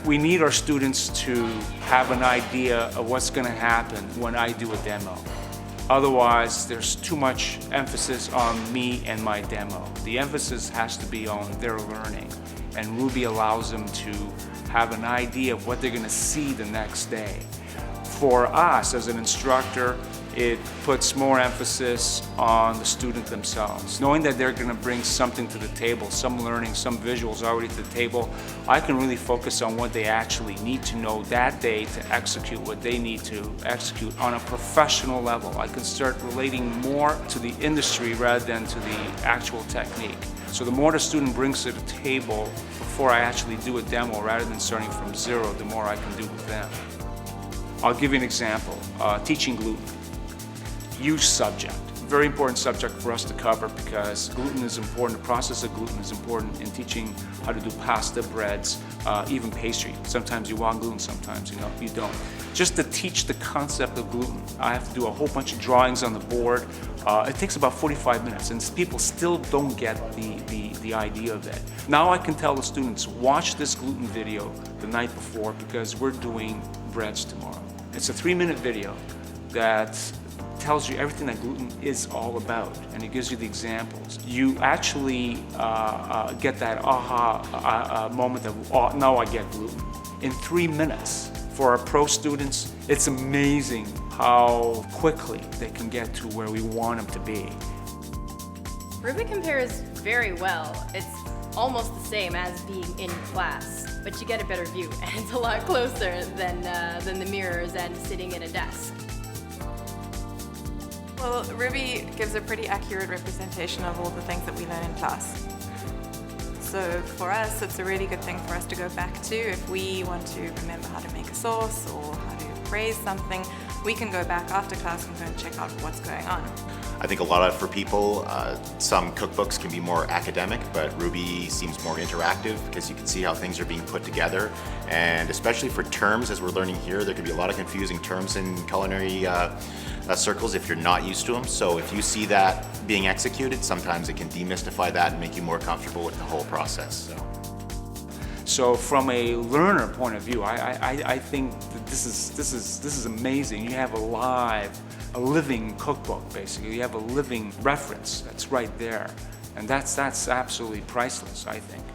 We need our students to have an idea of what's going to happen when I do a demo. Otherwise, there's too much emphasis on me and my demo. The emphasis has to be on their learning, and ROO-bee allows them to have an idea of what they're going to see the next day. For us as an instructor, it puts more emphasis on the student themselves. Knowing that they're going to bring something to the table, some learning, some visuals already to the table, I can really focus on what they actually need to know that day to execute what they need to execute on a professional level. I can start relating more to the industry rather than to the actual technique. So the more the student brings to the table before I actually do a demo, rather than starting from zero, the more I can do with them. I'll give you an example. Teaching gluten. Huge subject. Very important subject for us to cover because gluten is important. The process of gluten is important in teaching how to do pasta, breads, even pastry. Sometimes you want gluten, sometimes you don't. Just to teach the concept of gluten, I have to do a whole bunch of drawings on the board. It takes about 45 minutes and people still don't get the idea of it. Now I can tell the students, watch this gluten video the night before because we're doing breads tomorrow. It's a 3-minute video that tells you everything that gluten is all about, and it gives you the examples. You actually get that aha moment of, oh, now I get gluten. In 3 minutes. For our pro students, it's amazing how quickly they can get to where we want them to be. ROO-bee compares very well. It's almost the same as being in class, but you get a better view, and it's a lot closer than the mirrors and sitting in a desk. Well, ROO-bee gives a pretty accurate representation of all the things that we learn in class. So for us, it's a really good thing for us to go back to if we want to remember how to make a sauce or how to praise something. We can go back after class and go and check out what's going on. I think a lot of for people, some cookbooks can be more academic, but ROO-bee seems more interactive because you can see how things are being put together. And especially for terms, as we're learning here, there can be a lot of confusing terms in culinary circles if you're not used to them. So if you see that being executed, sometimes it can demystify that and make you more comfortable with the whole process. So from a learner point of view, I think that this is amazing. You have a living cookbook, basically. You have a living reference that's right there. And that's absolutely priceless, I think.